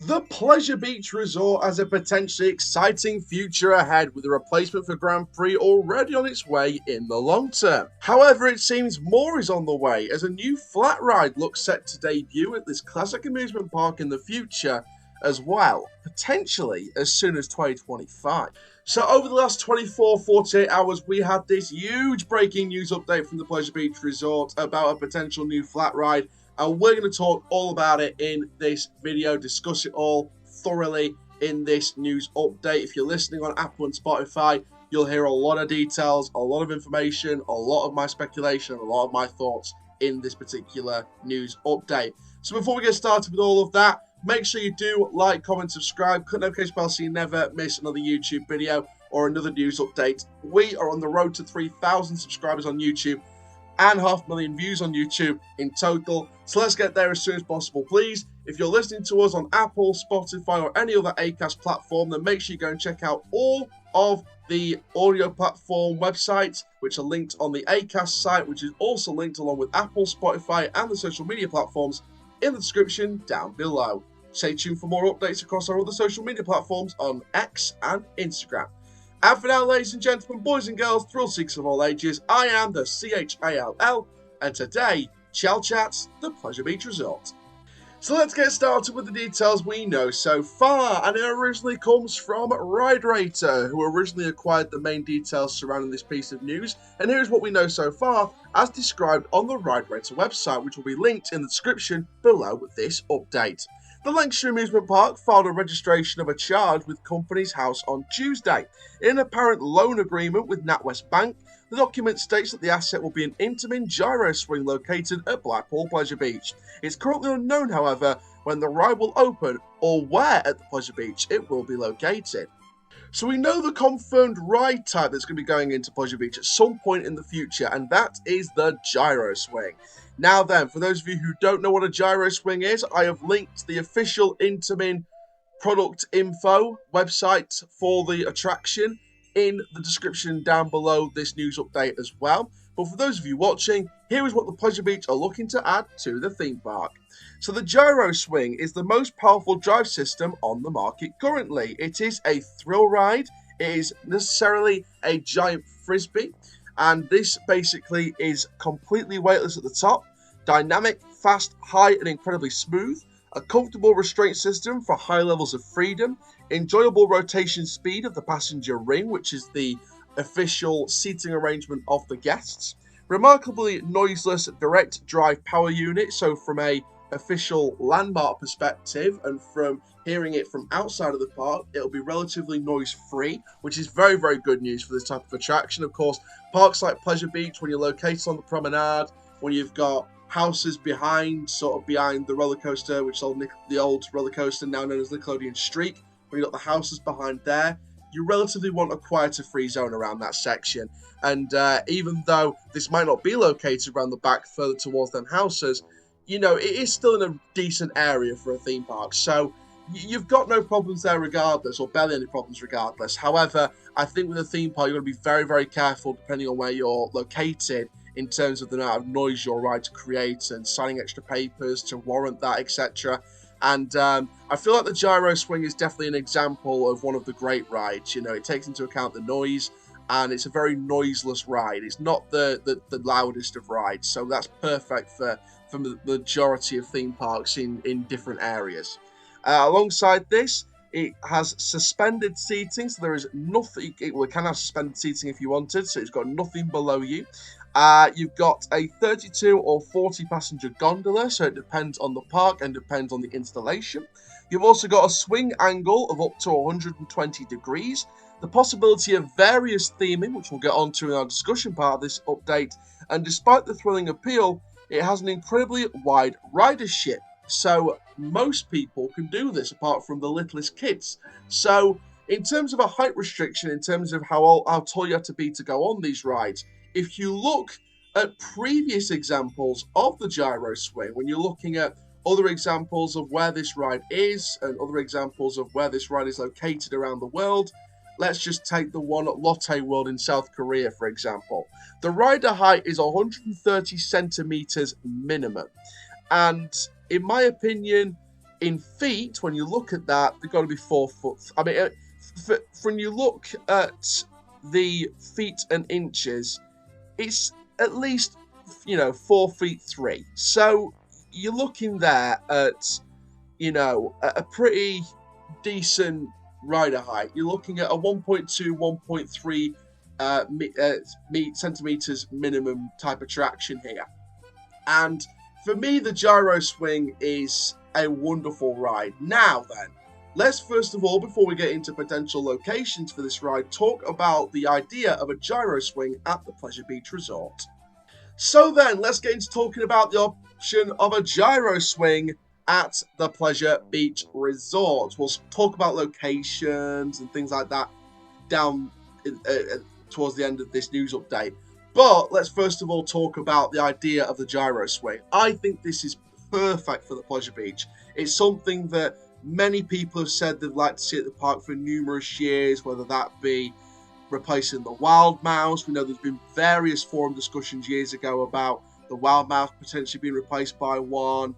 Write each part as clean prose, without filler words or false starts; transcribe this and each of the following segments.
The Pleasure Beach Resort has a potentially exciting future ahead with a replacement for Grand Prix already on its way in the long term. However, it seems more is on the way as a new flat ride looks set to debut at this classic amusement park in the future as well, potentially as soon as 2025. So over the last 48 hours, we had this huge breaking news update from the Pleasure Beach Resort about a potential new flat ride, and we're going to talk all about it in this video, discuss it all thoroughly in this news update. If you're listening on Apple and Spotify, you'll hear a lot of details, a lot of information, a lot of my speculation, a lot of my thoughts in this particular news update. So before we get started with all of that, make sure you do like, comment, subscribe, click the notification bell so you never miss another YouTube video or another news update. We are on the road to 3,000 subscribers on YouTube and 500,000 views on YouTube in total. So let's get there as soon as possible, please. If you're listening to us on Apple, Spotify, or any other Acast platform, then make sure you go and check out all of the audio platform websites, which are linked on the Acast site, which is also linked along with Apple, Spotify, and the social media platforms in the description down below. Stay tuned for more updates across our other social media platforms on X and Instagram. And for now, ladies and gentlemen, boys and girls, thrill seekers of all ages, I am the CHALL, and today, Chall Chats, the Pleasure Beach Resort. So let's get started with the details we know so far, and it originally comes from Ride Rater, who originally acquired the main details surrounding this piece of news, and here's what we know so far, as described on the Ride Rater website, which will be linked in the description below this update. The Lancashire Amusement Park filed a registration of a charge with Companies House on Tuesday. In an apparent loan agreement with NatWest Bank, the document states that the asset will be an Intamin Gyro Swing located at Blackpool Pleasure Beach. It's currently unknown, however, when the ride will open or where at the Pleasure Beach it will be located. So we know the confirmed ride type that's going to be going into Pleasure Beach at some point in the future, and that is the Gyro Swing. Now then, for those of you who don't know what a Gyro Swing is, I have linked the official Intamin product info website for the attraction in the description down below this news update as well. But for those of you watching, here is what the Pleasure Beach are looking to add to the theme park. So the Gyro Swing is the most powerful drive system on the market currently. It is a thrill ride. It is necessarily a giant frisbee, and this basically is completely weightless at the top, dynamic, fast, high, and incredibly smooth, a comfortable restraint system for high levels of freedom, enjoyable rotation speed of the passenger ring, which is the official seating arrangement of the guests, remarkably noiseless direct drive power unit, so from a official landmark perspective and from hearing it from outside of the park, it'll be relatively noise free, which is very, very good news for this type of attraction. Of course, parks like Pleasure Beach, when you're located on the promenade, when you've got houses behind, sort of behind the roller coaster, which is the old roller coaster now known as Nickelodeon Streak, when you've got the houses behind there, you relatively want a quieter free zone around that section. And even though this might not be located around the back further towards them houses, you know, it is still in a decent area for a theme park. So you've got no problems there regardless, or barely any problems regardless. However, I think with a theme park, you're going to be very, very careful depending on where you're located in terms of the amount of noise you're right to create and signing extra papers to warrant that, etc. And I feel like the Gyro Swing is definitely an example of one of the great rides. You know, it takes into account the noise, and it's a very noiseless ride. It's not the loudest of rides, so that's perfect for the majority of theme parks in different areas. Alongside this, it has suspended seating, so there is nothing. It can have suspended seating if you wanted, so it's got nothing below you. You've got a 32 or 40 passenger gondola, so it depends on the park and depends on the installation. You've also got a swing angle of up to 120 degrees, the possibility of various theming, which we'll get onto in our discussion part of this update, and despite the thrilling appeal, it has an incredibly wide ridership, so most people can do this apart from the littlest kids. So in terms of a height restriction, in terms of how tall you have to be to go on these rides, if you look at previous examples of the Gyro Swing, when you're looking at other examples of where this ride is and other examples of where this ride is located around the world, let's just take the one at Lotte World in South Korea, for example. The rider height is 130 centimeters minimum. And in my opinion, in feet, when you look at that, they've got to be 4 foot. I mean, when you look at the feet and inches, it's at least, 4 feet 3. So you're looking there at, a pretty decent rider height. You're looking at a 1.2, 1.3 centimeters minimum type of traction here. And for me, the gyro swing is a wonderful ride. Now then, let's first of all, before we get into potential locations for this ride, talk about the idea of a gyro swing at the Pleasure Beach Resort. So then, let's get into talking about the option of a gyro swing at the Pleasure Beach Resort. We'll talk about locations and things like that down towards the end of this news update. But let's first of all talk about the idea of the gyro swing. I think this is perfect for the Pleasure Beach. It's something that many people have said they'd like to see at the park for numerous years, whether that be replacing the wild mouse. We know there's been various forum discussions years ago about the wild mouse potentially being replaced by one,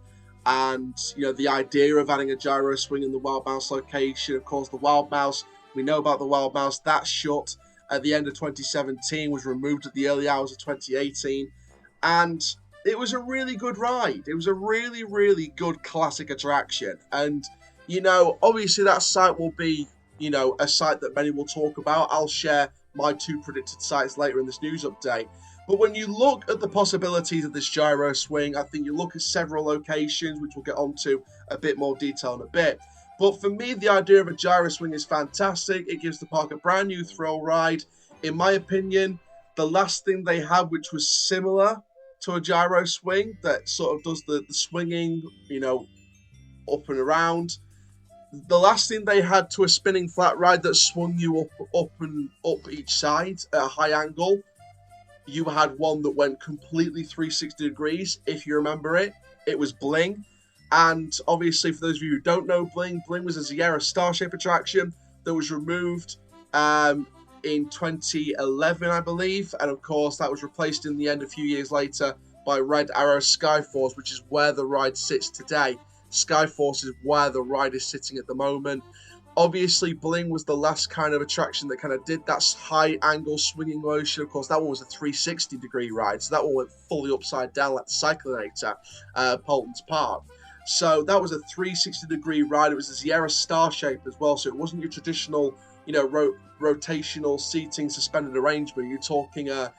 and the idea of adding a gyro swing in the wild mouse location. Of course, the wild mouse, we know about the wild mouse, that shut at the end of 2017, was removed at the early hours of 2018, and it was a really good ride. It was a really, really good classic attraction. And, obviously that site will be, a site that many will talk about. I'll share my 2 predicted sites later in this news update. But when you look at the possibilities of this gyro swing, I think you look at several locations, which we'll get onto a bit more detail in a bit. But for me, the idea of a gyro swing is fantastic. It gives the park a brand new thrill ride. In my opinion, the last thing they had, which was similar to a gyro swing, that sort of does the swinging, up and around. The last thing they had to a spinning flat ride that swung you up each side at a high angle, you had one that went completely 360 degrees, if you remember it. It was Bling. And obviously, for those of you who don't know Bling, Bling was a Sierra Starship attraction that was removed in 2011, I believe. And of course, that was replaced in the end a few years later by Red Arrow Skyforce, which is where the ride sits today. Skyforce is where the ride is sitting at the moment. Obviously, Bling was the last kind of attraction that kind of did that high angle swinging motion. Of course, that one was a 360 degree ride, so that one went fully upside down like the Cyclonator, Polton's Park. So that was a 360 degree ride. It was a Sierra Star shape as well, so it wasn't your traditional, rotational seating suspended arrangement. You're talking a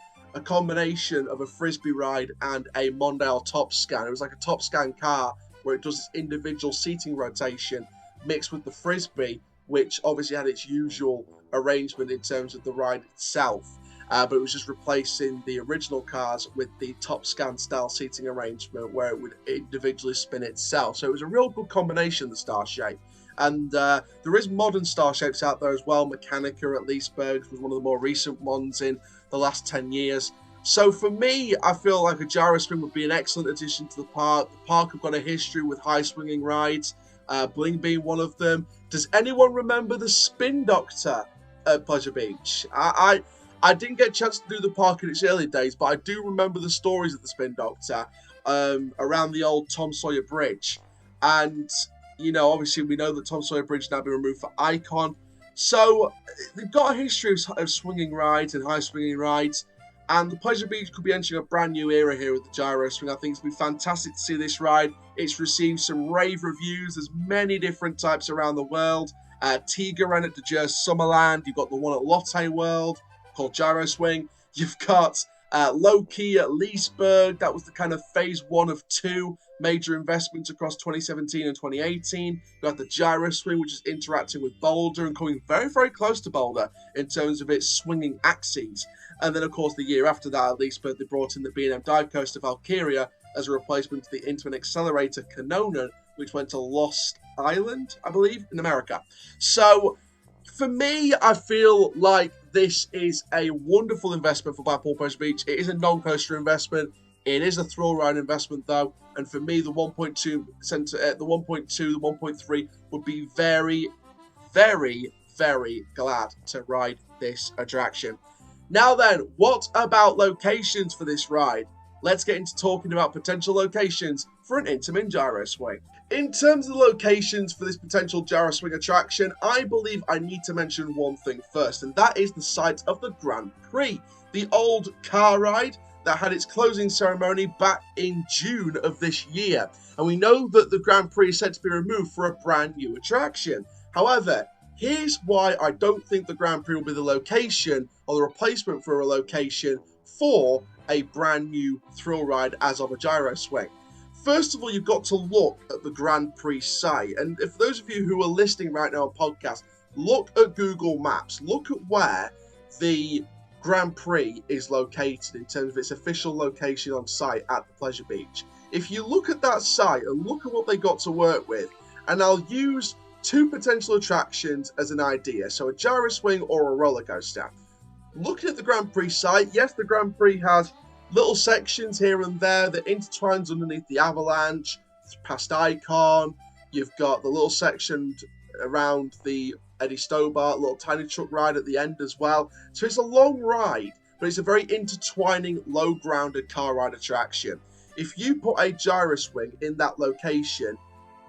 combination of a frisbee ride and a Mondale top scan. It was like a top scan car where it does this individual seating rotation mixed with the frisbee, which obviously had its usual arrangement in terms of the ride itself. But it was just replacing the original cars with the top scan style seating arrangement where it would individually spin itself. So it was a real good combination, the Star Shape. And there is modern Star Shapes out there as well. Mechanica at Leesburg was one of the more recent ones in the last 10 years. So for me, I feel like a gyro swing would be an excellent addition to the park. The park have got a history with high swinging rides, Bling being one of them. Does anyone remember the Spin Doctor at Pleasure Beach? I didn't get a chance to do the park in its early days, but I do remember the stories of the Spin Doctor around the old Tom Sawyer Bridge. And, obviously we know that Tom Sawyer Bridge has now been removed for Icon. So they've got a history of swinging rides and high swinging rides. And the Pleasure Beach could be entering a brand new era here with the gyro swing. I think it's been fantastic to see this ride. It's received some rave reviews. There's many different types around the world. Tiga ran at the Jersey Summerland. You've got the one at Lotte World called Gyro Swing. You've got Low-Key at Leesburg. That was the kind of phase 1 of 2 major investments across 2017 and 2018. You got the Gyro Swing, which is interacting with Boulder and coming very, very close to Boulder in terms of its swinging axes. And then, of course, the year after that, at Leesburg, they brought in the B&M Dive Coaster Valkyria as a replacement to the Intamin Accelerator Kanonan, which went to Lost Island, I believe, in America. So, for me, I feel like this is a wonderful investment for Blackpool Pleasure Beach. It is a non-coaster investment. It is a thrill ride investment, though. And for me, the 1.2, the 1.3 would be very, very, very glad to ride this attraction. Now then, what about locations for this ride? Let's get into talking about potential locations for an Intamin Gyro Swing. In terms of the locations for this potential Gyro Swing attraction, I believe I need to mention one thing first, and that is the site of the Grand Prix, the old car ride that had its closing ceremony back in June of this year. And we know that the Grand Prix is set to be removed for a brand new attraction. However, here's why I don't think the Grand Prix will be the location or the replacement for a location for a brand new thrill ride as of a Gyro Swing. First of all, you've got to look at the Grand Prix site. And if those of you who are listening right now on podcast, look at Google Maps. Look at where the Grand Prix is located in terms of its official location on site at the Pleasure Beach. If you look at that site and look at what they got to work with, and I'll use two potential attractions as an idea, so a Gyro Swing or a roller coaster. Looking at the Grand Prix site, yes, the Grand Prix has little sections here and there that intertwines underneath the avalanche, past Icon. You've got the little section around the Eddie Stobart, little tiny truck ride at the end as well. So it's a long ride, but it's a very intertwining, low-grounded car ride attraction. If you put a Gyro Swing in that location,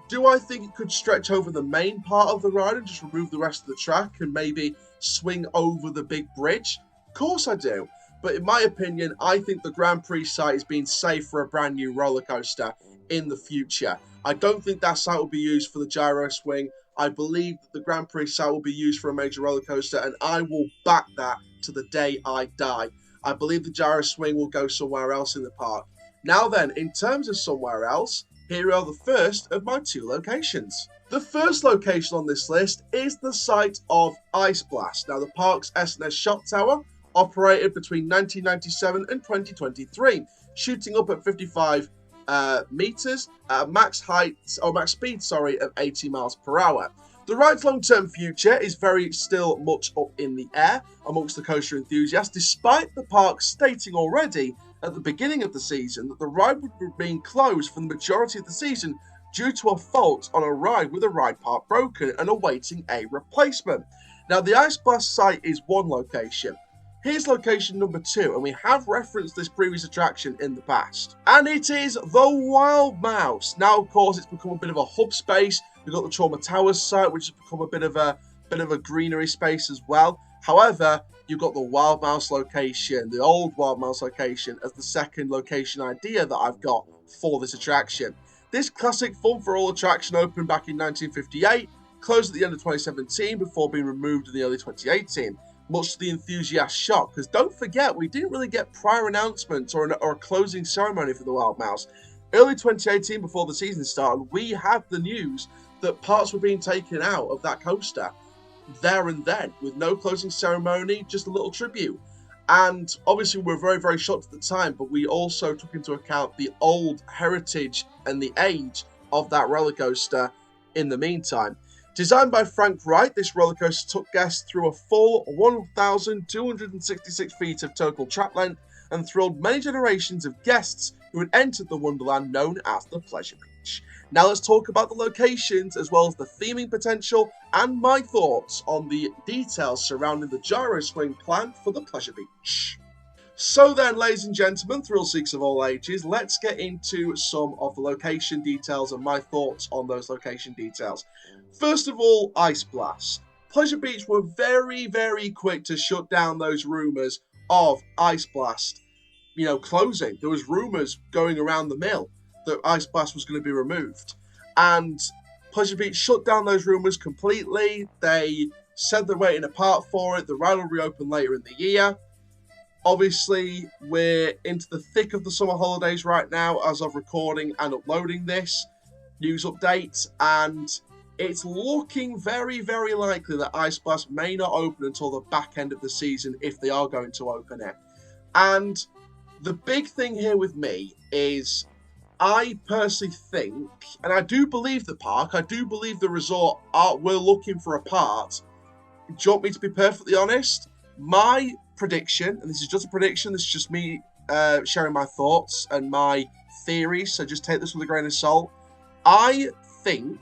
do I think it could stretch over the main part of the ride and just remove the rest of the track and maybe swing over the big bridge? Of course I do. But in my opinion, I think the Grand Prix site is being saved for a brand new roller coaster in the future. I don't think that site will be used for the Gyro Swing. I believe that the Grand Prix site will be used for a major roller coaster, and I will back that to the day I die. I believe the Gyro Swing will go somewhere else in the park. Now then, in terms of somewhere else, here are the first of my two locations. The first location on this list is the site of Ice Blast. Now, the park's S&S shot tower operated between 1997 and 2023, shooting up at 55 meters at a max speed of 80 miles per hour. The ride's long-term future is very still much up in the air amongst the coaster enthusiasts, despite the park stating already at the beginning of the season that the ride would be being closed for the majority of the season due to a fault on a ride with a ride part broken and awaiting a replacement. Now, the Ice Blast site is one location. Here's location number 2, and we have referenced this previous attraction in the past. And it is the Wild Mouse. Now, of course, it's become a bit of a hub space. We've got the Trauma Towers site, which has become a bit of a greenery space as well. However, you've got the Wild Mouse location, the old Wild Mouse location, as the second location idea that I've got for this attraction. This classic fun for all attraction opened back in 1958, closed at the end of 2017 before being removed in the early 2018. Much to the enthusiast shock, because don't forget, we didn't really get prior announcements or a closing ceremony for the Wild Mouse. Early 2018, before the season started, we had the news that parts were being taken out of that coaster there and then, with no closing ceremony, just a little tribute. And obviously we were very, very shocked at the time, but we also took into account the old heritage and the age of that roller coaster in the meantime. Designed by Frank Wright, this roller coaster took guests through a full 1,266 feet of total track length and thrilled many generations of guests who had entered the wonderland known as the Pleasure Beach. Now let's talk about the locations as well as the theming potential and my thoughts on the details surrounding the Gyro Swing planned for the Pleasure Beach. So then, ladies and gentlemen, thrill seekers of all ages, let's get into some of the location details and my thoughts on those location details. First of all, Ice Blast. Pleasure Beach were very, very quick to shut down those rumours of Ice Blast, closing. There was rumours going around the mill that Ice Blast was going to be removed. And Pleasure Beach shut down those rumours completely. They said they're waiting a part for it. The ride will reopen later in the year. Obviously, we're into the thick of the summer holidays right now as of recording and uploading this news update, and it's looking very, very likely that Ice Blast may not open until the back end of the season if they are going to open it. And the big thing here with me is I personally think, and I do believe the park, I do believe the resort we're looking for a part. Do you want me to be perfectly honest? My prediction, and this is just a prediction, this is just me sharing my thoughts and my theories, so just take this with a grain of salt. I think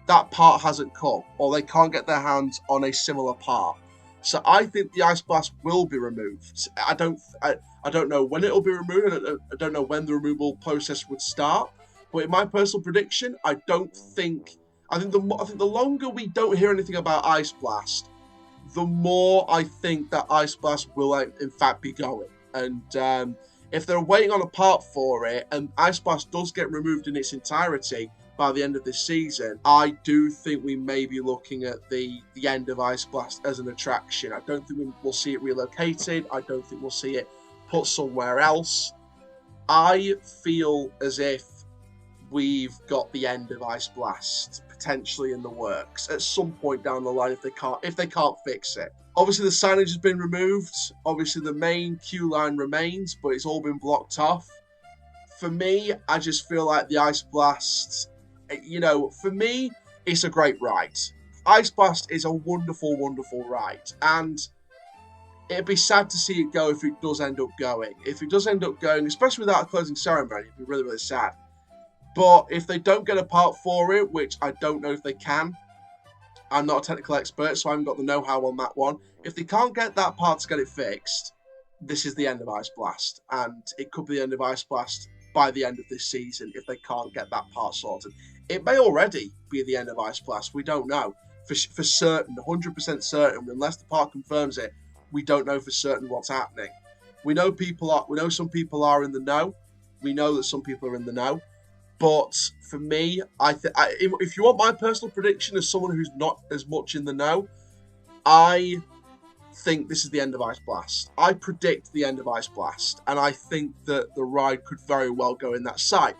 that part hasn't come, or they can't get their hands on a similar part. So I think the Ice Blast will be removed. I don't know when it will be removed. I don't know when the removal process would start. But in my personal prediction, I think the longer we don't hear anything about Ice Blast, the more I think that Ice Blast will in fact be going. And if they're waiting on a part for it, and Ice Blast does get removed in its entirety by the end of this season, I do think we may be looking at the end of Ice Blast as an attraction. I don't think we'll see it relocated. I don't think we'll see it put somewhere else. I feel as if we've got the end of Ice Blast potentially in the works at some point down the line if they can't fix it. Obviously, the signage has been removed. Obviously, the main queue line remains, but it's all been blocked off. For me, I just feel like the Ice Blast, for me, it's a great ride. Ice Blast is a wonderful, wonderful ride. And it'd be sad to see it go if it does end up going. If it does end up going, especially without a closing ceremony, it'd be really, really sad. But if they don't get a part for it, which I don't know if they can, I'm not a technical expert, so I haven't got the know-how on that one. If they can't get that part to get it fixed, this is the end of Ice Blast. And it could be the end of Ice Blast by the end of this season if they can't get that part sorted. It may already be the end of Ice Blast. We don't know. For certain, 100% certain, unless the park confirms it, we don't know for certain what's happening. We know some people are in the know. We know that some people are in the know. But for me, if you want my personal prediction as someone who's not as much in the know, I think this is the end of Ice Blast. I predict the end of Ice Blast, and I think that the ride could very well go in that site.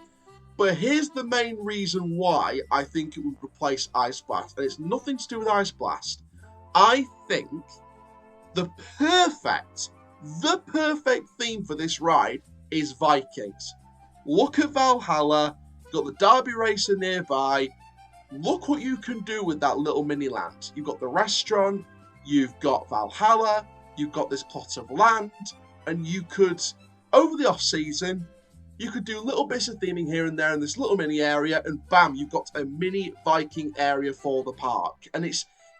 But here's the main reason why I think it would replace Ice Blast, and it's nothing to do with Ice Blast. I think the perfect theme for this ride is Vikings. Look at Valhalla. You've got the Derby Racer nearby. Look what you can do with that little mini land. You've got the restaurant, you've got Valhalla, you've got this plot of land, and you could, over the off-season, you could do little bits of theming here and there in this little mini area, and bam, you've got a mini Viking area for the park. And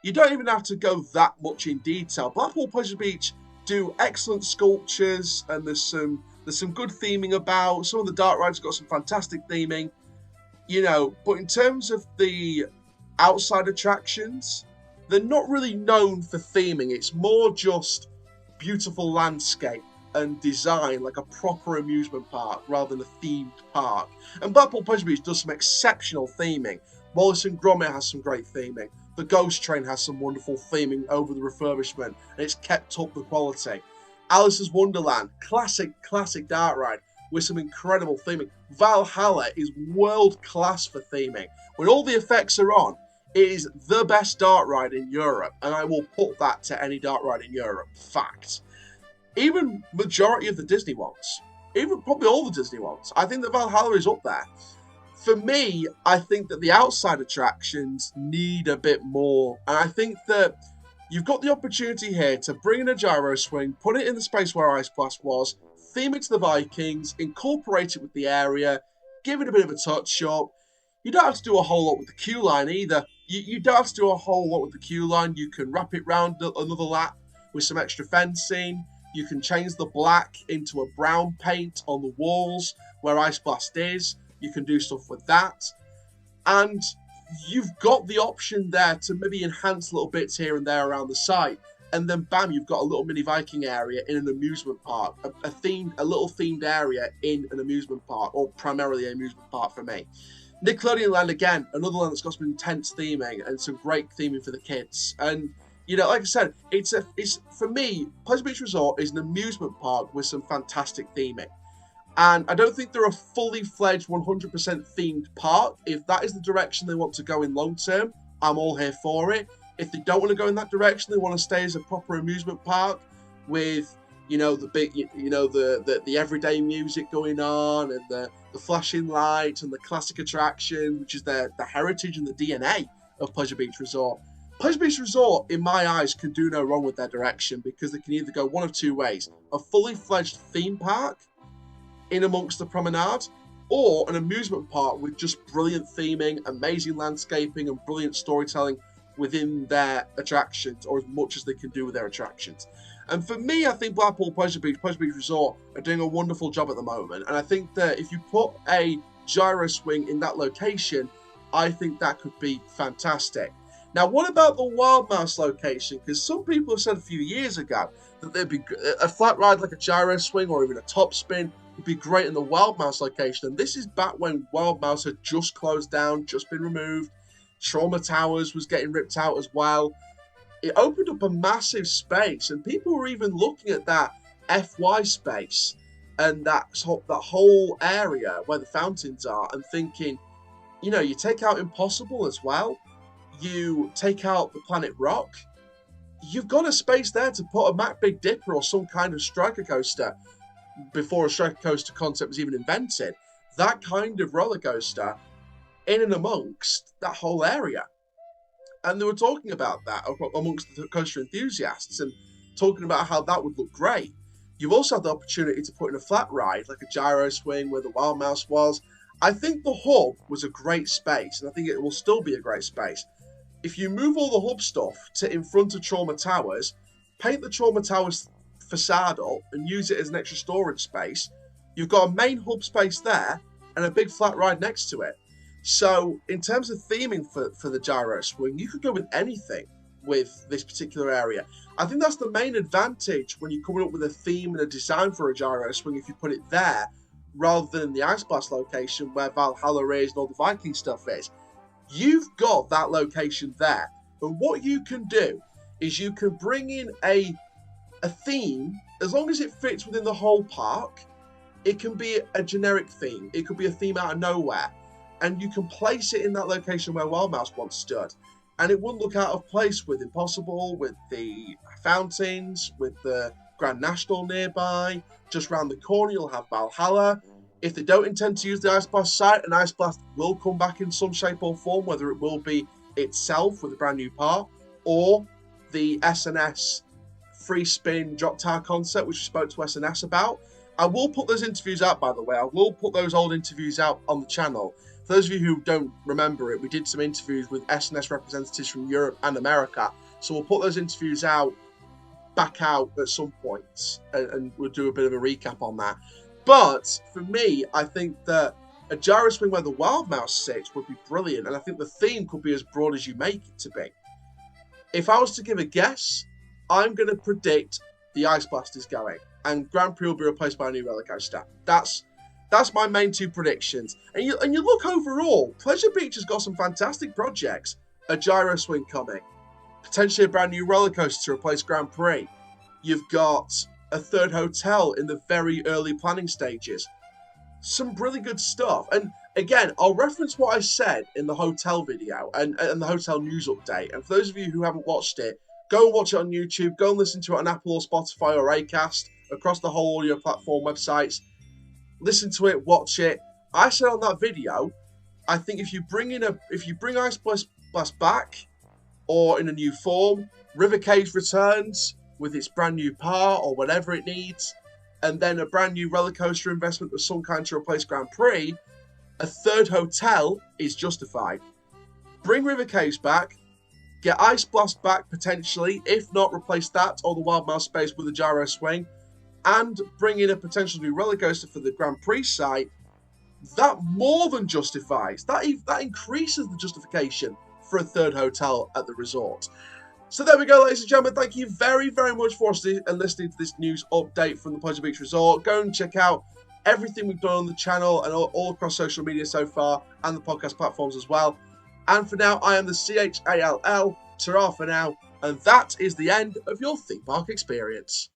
you don't even have to go that much in detail. Blackpool Pleasure Beach do excellent sculptures, and there's some good theming about. Some of the dark rides have got some fantastic theming. But in terms of the outside attractions, they're not really known for theming. It's more just beautiful landscape and design, like a proper amusement park rather than a themed park. And Blackpool Pleasure Beach does some exceptional theming. Wallace and Gromit has some great theming. The Ghost Train has some wonderful theming over the refurbishment, and it's kept up the quality. Alice's Wonderland, classic dark ride with some incredible theming. Valhalla is world class for theming. When all the effects are on, it is the best dark ride in Europe, and I will put that to any dark ride in Europe. Fact. Even majority of the Disney ones, even probably all the Disney ones, I think that Valhalla is up there. For me, I think that the outside attractions need a bit more, and I think that you've got the opportunity here to bring in a gyro swing, put it in the space where Ice Blast was, theme it to the Vikings, incorporate it with the area, give it a bit of a touch-up. You don't have to do a whole lot with the queue line either. You don't have to do a whole lot with the queue line. You can wrap it round another lap with some extra fencing. You can change the black into a brown paint on the walls where Ice Blast is. You can do stuff with that. And you've got the option there to maybe enhance little bits here and there around the site. And then bam, you've got a little mini Viking area in an amusement park. A little themed area in an amusement park, or primarily an amusement park for me. Nickelodeon Land, again, another land that's got some intense theming and some great theming for the kids. And, like I said, it's for me, Pleasure Beach Resort is an amusement park with some fantastic theming. And I don't think they're a fully fledged 100% themed park. If that is the direction they want to go in long term, I'm all here for it. If they don't want to go in that direction, they want to stay as a proper amusement park with, the big, the everyday music going on and the flashing lights and the classic attraction, which is the heritage and the DNA of Pleasure Beach Resort. Pleasure Beach Resort, in my eyes, can do no wrong with their direction because they can either go one of two ways. A fully fledged theme park in amongst the promenade, or an amusement park with just brilliant theming, amazing landscaping, and brilliant storytelling within their attractions, or as much as they can do with their attractions. And for me, I think Blackpool Pleasure Beach Resort are doing a wonderful job at the moment. And I think that if you put a gyro swing in that location, I think that could be fantastic. Now, what about the Wild Mouse location? Because some people have said a few years ago that there'd be a flat ride like a gyro swing or even a top spin would be great in the Wild Mouse location. And this is back when Wild Mouse had just closed down, just been removed. Trauma Towers was getting ripped out as well. It opened up a massive space, and people were even looking at that FY space and that whole area where the fountains are and thinking, you know, you take out Impossible as well. You take out the Planet Rock, you've got a space there to put a Mack Big Dipper or some kind of striker coaster before a striker coaster concept was even invented. That kind of roller coaster in and amongst that whole area. And they were talking about that amongst the coaster enthusiasts and talking about how that would look great. You've also had the opportunity to put in a flat ride like a gyro swing where the Wild Mouse was. I think the hub was a great space, and I think it will still be a great space. If you move all the hub stuff to in front of Trauma Towers, paint the Trauma Towers facade up and use it as an extra storage space, you've got a main hub space there and a big flat ride next to it. So in terms of theming for the gyro swing, you could go with anything with this particular area. I think that's the main advantage when you're coming up with a theme and a design for a gyro swing if you put it there rather than the Ice Blast location where Valhalla is and all the Viking stuff is. You've got that location there, and what you can do is you can bring in a theme, as long as it fits within the whole park. It can be a generic theme, it could be a theme out of nowhere, and you can place it in that location where Wild Mouse once stood, and it wouldn't look out of place with Impossible, with the fountains, with the Grand National nearby. Just round the corner you'll have Valhalla. If they don't intend to use the Ice Blast site, an Ice Blast will come back in some shape or form, whether it will be itself with a brand new part, or the SNS free spin drop tower concept, which we spoke to SNS about. I will put those interviews out, by the way. I will put those old interviews out on the channel. For those of you who don't remember it, we did some interviews with SNS representatives from Europe and America. So we'll put those interviews back out at some point, and we'll do a bit of a recap on that. But for me, I think that a gyro swing where the Wild Mouse sits would be brilliant, and I think the theme could be as broad as you make it to be. If I was to give a guess, I'm going to predict the Ice Blast is going, and Grand Prix will be replaced by a new roller coaster. That's my main two predictions. And you look overall, Pleasure Beach has got some fantastic projects. A gyro swing coming, potentially a brand new roller coaster to replace Grand Prix. You've got a third hotel in the very early planning stages. Some really good stuff. And again, I'll reference what I said in the hotel video and the hotel news update. And for those of you who haven't watched it, go and watch it on YouTube. Go and listen to it on Apple or Spotify or Acast, across the whole audio platform websites. Listen to it, watch it. I said on that video, I think if you bring Ice Blast back, or in a new form, River Cage returns with its brand new part or whatever it needs, and then a brand new roller coaster investment of some kind to replace Grand Prix, a third hotel is justified. Bring River Cage back, get Ice Blast back potentially, if not replace that or the Wild Mouse space with a gyro swing, and bring in a potential new roller coaster for the Grand Prix site. That more than justifies, that increases the justification for a third hotel at the resort. So there we go, ladies and gentlemen. Thank you very, very much for listening to this news update from the Pleasure Beach Resort. Go and check out everything we've done on the channel and all across social media so far, and the podcast platforms as well. And for now, I am the CHALL, ta for now, and that is the end of your theme park experience.